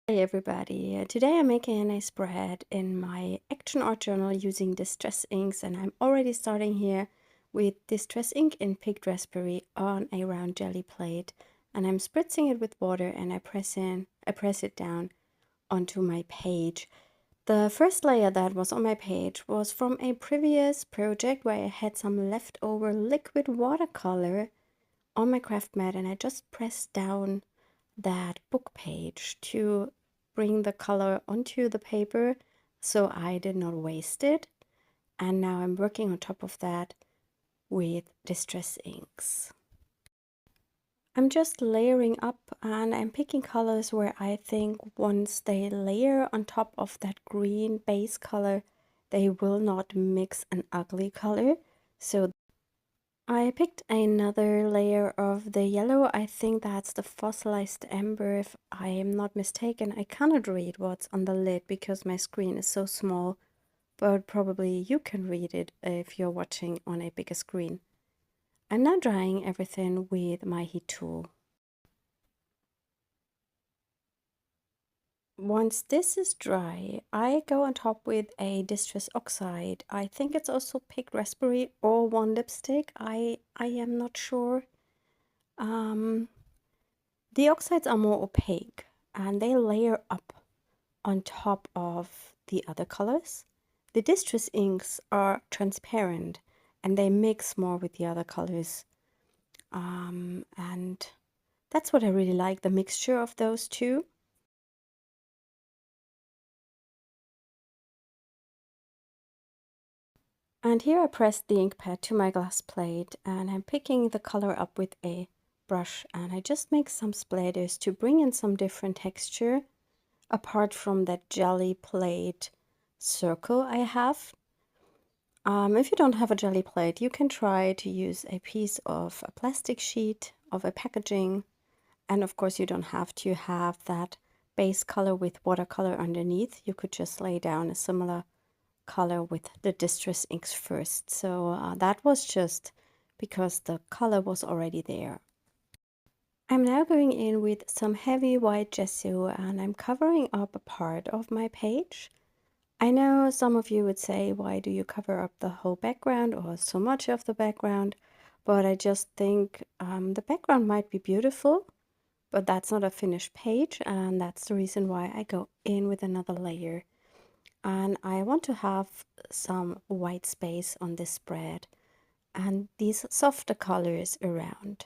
Hey everybody, today I'm making a spread in my action art journal using Distress Inks, and I'm already starting here with Distress Ink in Picked Raspberry on a round jelly plate, and I'm spritzing it with water and I press it down onto my page. The first layer that was on my page was from a previous project where I had some leftover liquid watercolor on my craft mat, and I just pressed down that book page to bring the color onto the paper so I did not waste it. And now I'm working on top of that with Distress Inks. I'm just layering up and I'm picking colors where I think once they layer on top of that green base color, they will not mix an ugly color. So I picked another layer of the yellow. I think that's the fossilized amber, if I am not mistaken. I cannot read what's on the lid because my screen is so small, but probably you can read it if you're watching on a bigger screen. I'm now drying everything with my heat tool. Once this is dry, I go on top with a Distress Oxide. I think it's also Picked Raspberry or one lipstick. I am not sure. The oxides are more opaque and they layer up on top of the other colors. The Distress inks are transparent and they mix more with the other colors. And that's what I really like, the mixture of those two. And here I pressed the ink pad to my glass plate and I'm picking the color up with a brush, and I just make some splatters to bring in some different texture apart from that Gelli Plate circle I have. If you don't have a Gelli Plate, you can try to use a piece of a plastic sheet of a packaging, and of course you don't have to have that base color with watercolor underneath. You could just lay down a similar color with the Distress Inks first. So that was just because the color was already there. I'm now going in with some heavy white gesso and I'm covering up a part of my page. I know some of you would say, why do you cover up the whole background or so much of the background? But I just think the background might be beautiful, but that's not a finished page, and that's the reason why I go in with another layer. And I want to have some white space on this spread and these softer colors around.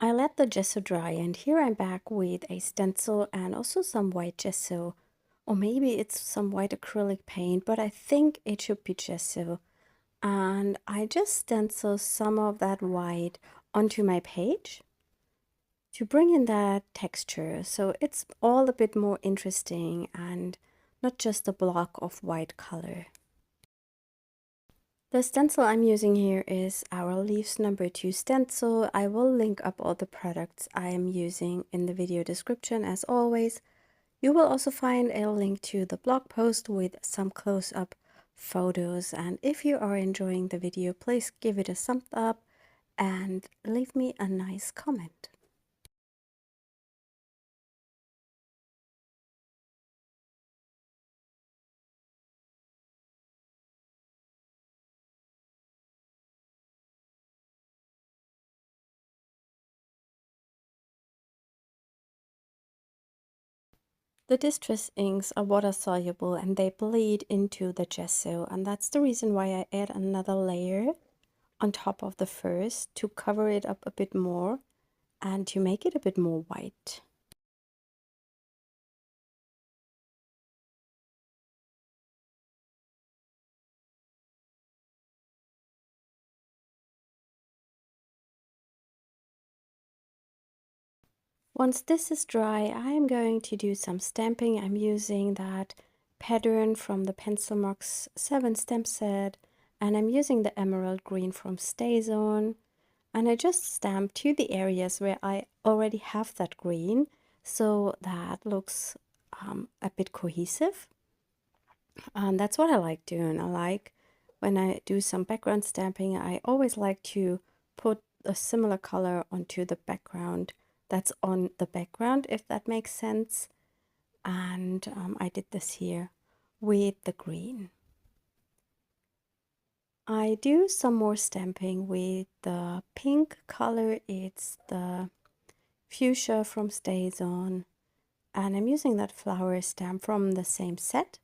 I let the gesso dry, and here I'm back with a stencil and also some white gesso, or maybe it's some white acrylic paint, but I think it should be gesso. And I just stencil some of that white onto my page to bring in that texture, so it's all a bit more interesting and not just a block of white color. The stencil I'm using here is our Leaves #2 stencil. I will link up all the products I am using in the video description as always. You will also find a link to the blog post with some close-up photos, and if you are enjoying the video, please give it a thumbs up and leave me a nice comment. The Distress inks are water soluble and they bleed into the gesso, and that's the reason why I add another layer on top of the first to cover it up a bit more and to make it a bit more white. Once this is dry, I am going to do some stamping. I'm using that pattern from the Pencil Marks 7 stamp set, and I'm using the emerald green from StazOn. And I just stamp to the areas where I already have that green, so that looks a bit cohesive. And that's what I like doing. I like when I do some background stamping, I always like to put a similar color onto the background that's on the background, if that makes sense. And I did this here with the green. I do some more stamping with the pink color. It's the fuchsia from StazOn, and I'm using that flower stamp from the same set.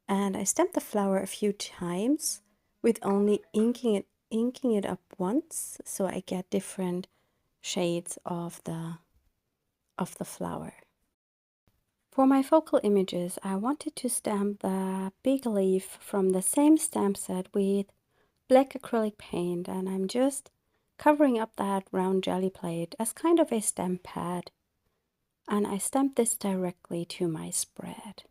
And I stamped the flower a few times with only inking it up once, so I get different shades of the flower. For my focal images, I wanted to stamp the big leaf from the same stamp set with black acrylic paint, and I'm just covering up that round Gelli Plate as kind of a stamp pad. And I stamped this directly to my spread.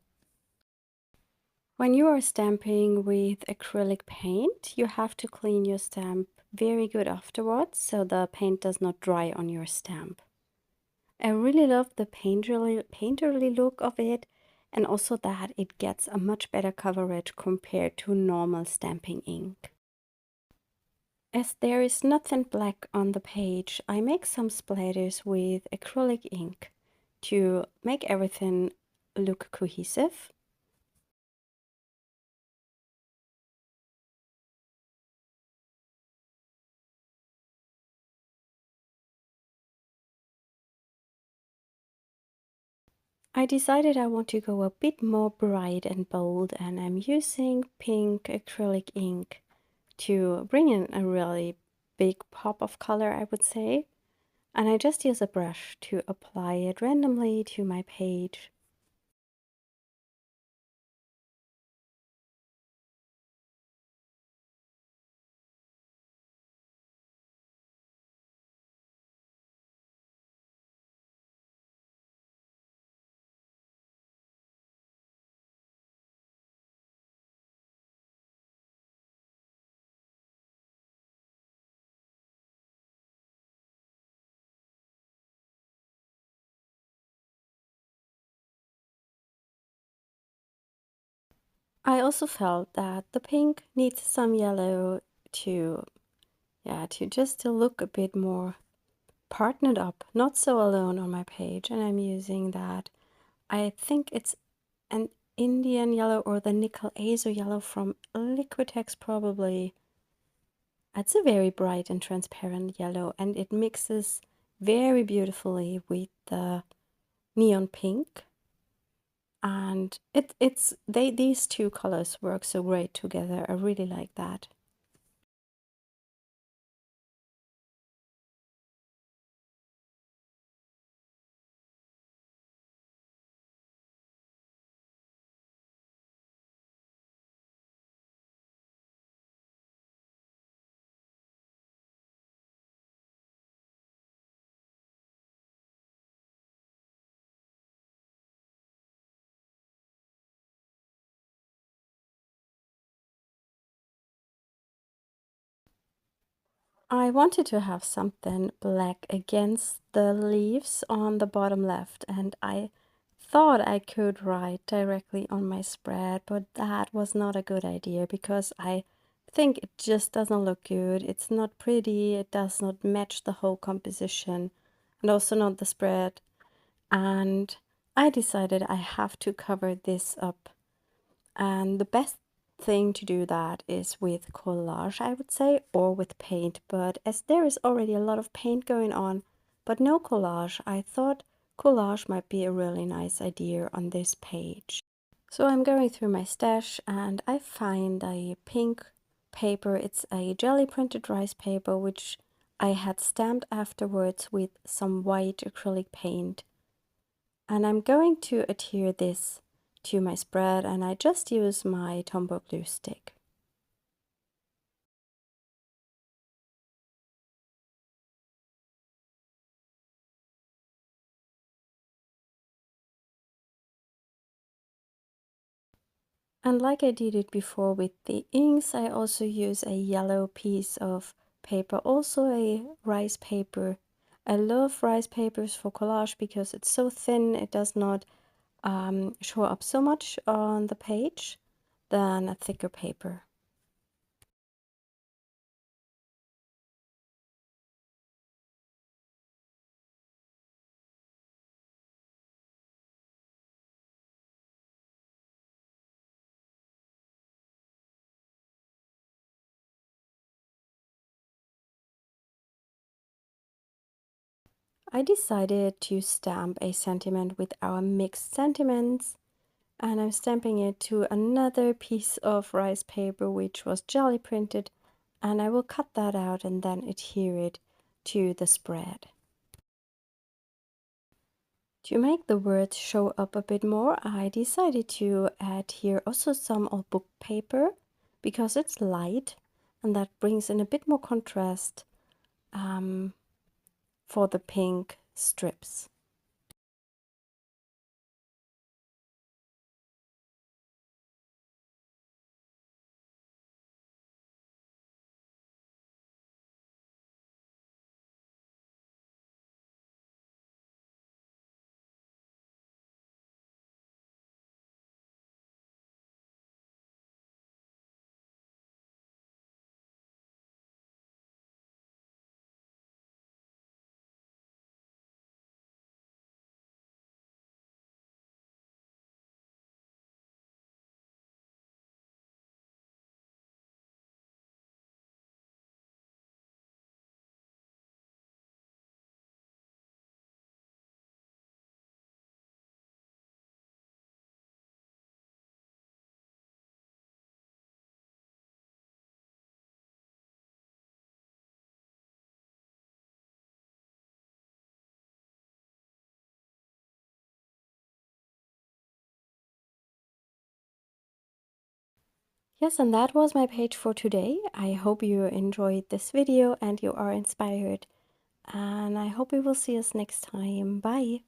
When you are stamping with acrylic paint, you have to clean your stamp very good afterwards so the paint does not dry on your stamp. I really love the painterly look of it, and also that it gets a much better coverage compared to normal stamping ink. As there is nothing black on the page, I make some splatters with acrylic ink to make everything look cohesive. I decided I want to go a bit more bright and bold, and I'm using pink acrylic ink to bring in a really big pop of color, I would say. And I just use a brush to apply it randomly to my page. I also felt that the pink needs some yellow to, to look a bit more partnered up, not so alone on my page. And I'm using that. I think it's an Indian yellow or the nickel azo yellow from Liquitex probably. It's a very bright and transparent yellow, and it mixes very beautifully with the neon pink. And these two colors work so great together. I really like that. I wanted to have something black against the leaves on the bottom left, and I thought I could write directly on my spread, but that was not a good idea because I think it just doesn't look good. It's not pretty, it does not match the whole composition, and also not the spread. And I decided I have to cover this up. And the best thing to do that is with collage, I would say, or with paint. But as there is already a lot of paint going on, but no collage, I thought collage might be a really nice idea on this page. So I'm going through my stash and I find a pink paper. It's a jelly printed rice paper, which I had stamped afterwards with some white acrylic paint. And I'm going to adhere this to my spread, and I just use my Tombow glue stick. And like I did it before with the inks, I also use a yellow piece of paper, also a rice paper. I love rice papers for collage because it's so thin, it does not show up so much on the page than a thicker paper. I decided to stamp a sentiment with our mixed sentiments, and I'm stamping it to another piece of rice paper which was jelly printed, and I will cut that out and then adhere it to the spread. To make the words show up a bit more, I decided to add here also some old book paper because it's light and that brings in a bit more contrast for the pink strips. Yes, and that was my page for today. I hope you enjoyed this video and you are inspired. And I hope we will see us next time. Bye!